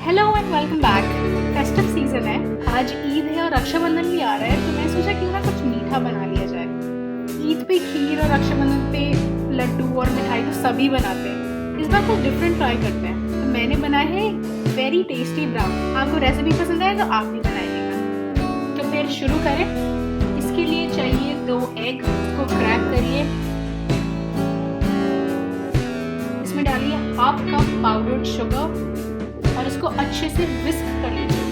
Hello and welcome back. Festive season है, आज ईद है और रक्षाबंधन भी आ रहा है, तो मैं सोचा क्यों ना कुछ मीठा बना लिया जाए। ईद पे खीर और रक्षाबंधन पे लड्डू और मिठाई तो सभी बनाते हैं, इस बार कुछ डिफरेंट ट्राई करते हैं। तो मैंने बनाया है वेरी टेस्टी ब्राउनी। आपको रेसिपी पसंद आए तो आप भी बनाइएगा। तो फिर शुरू करें। इसके लिए चाहिए 2 एग, उसको क्रैक करिए। इसमें डालिए हाफ कप पाउडर्ड शुगर और इसको अच्छे से विस्क कर लीजिए।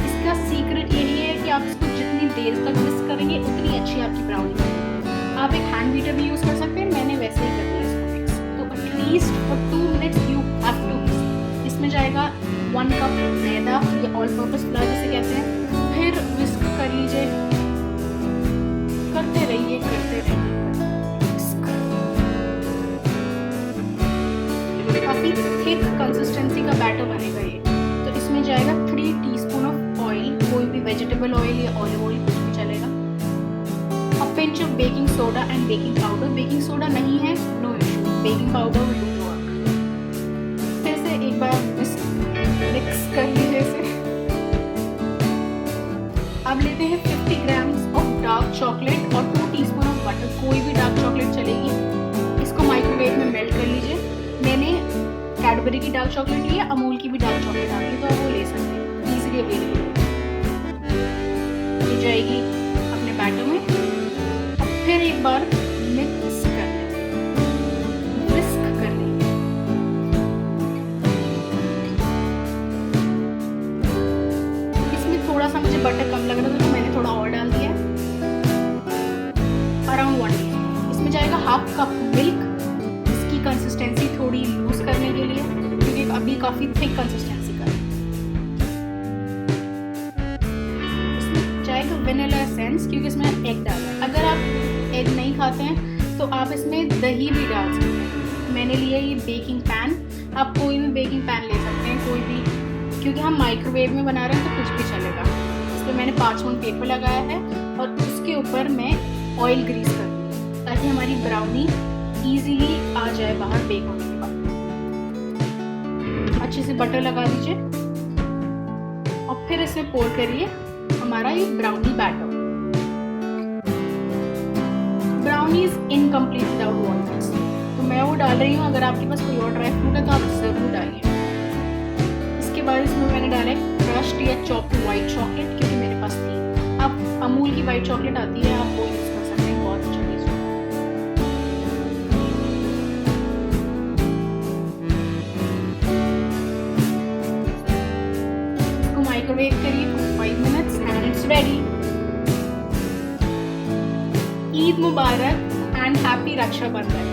इसका सीक्रेट यही है कि आप इसको जितनी देर तक विस्क करेंगे उतनी अच्छी आपकी ब्राउनी बनेगी। आप एक हैंड बीटर भी यूज़ कर सकते हैं, मैंने वैसे ही कर दिया इसको मिक्स। तो at least for 2 minutes you have to whisk. इसमें जाएगा 1 कप मैदा या ऑल पर्पस फ्लोर जिसे कहते हैं। फिर विस्क कर लीजिए, करते रहिए करते रहिए। काफ़ी थिक कंसिस्टेंसी का बैटर बनेगा ये। तो इसमें जाएगा 3 टीस्पून ऑफ ऑयल, कोई भी वेजिटेबल ऑयल या ऑलिव ऑयल कुछ भी चलेगा। A pinch of baking soda and baking powder. Baking soda नहीं है no issue, baking powder will do the work. फिर से एक बार मिक्स कर लीजिए इसे। अब लेते हैं 50 ग्राम्स ऑफ डार्क चॉकलेट और 2 टीस्पून ऑफ बटर, कोई भी डार्क चॉकलेट चलेगी। इसको माइक्रोवेव में मेल्ट कर लीजिए। मैंने कैडबरी की डार्क चॉकलेट ली है, अमूल की भी डार्क चॉकलेट आ गई, तो आप वो ले सकते हैं, ईजिली अवेलेबल ये जाएगी अपने बैटर में। अब फिर एक बार मिक्स कर लेंगे, विस्क कर लेंगे। इसमें थोड़ा सा मुझे बटर कम लग रहा था तो मैंने थोड़ा और डाल दिया, अराउंड 1 टीस्पून। इसमें जाएगा हाफ कप मिल्क, कंसिस्टेंसी थोड़ी लूज करने के लिए, क्योंकि अभी काफ़ी थिक कंसिस्टेंसी का है। इसमें जाएगा वेनिला एसेंस, क्योंकि इसमें एग डाला है। अगर आप एग नहीं खाते हैं तो आप इसमें दही भी डाल सकते हैं। मैंने लिया ये बेकिंग पैन, आप कोई भी बेकिंग पैन ले सकते हैं, कोई भी, क्योंकि हम माइक्रोवेव में बना रहे हैं तो कुछ भी चलेगा। इस पर मैंने 5 मिनट पेपर लगाया है और उसके ऊपर मैं ऑयल ग्रीस कर दूँ ताकि हमारी ब्राउनी इजीली आ जाए बाहर बेक होने के बाद। अच्छे से बटर लगा दीजिए और फिर इसे पोर करिए हमारा ये brownie batter. Brownie is incomplete without walnuts, तो मैं वो डाल रही हूँ। अगर आपके पास कोई और ड्राई फ्रूट है तो आप जरूर डालिए। इसके बाद इसमें मैंने डाला है क्रश्ड या चॉप्ड व्हाइट चॉकलेट, क्योंकि मेरे पास थी। अब अमूल की व्हाइट चॉकलेट आती है, आप वो यूज कर सकते हैं, बहुत अच्छा टेस्ट है। माइक्रोवेव करिए for 5 minutes and it's ready. Eid Mubarak and happy Rakshabandhan.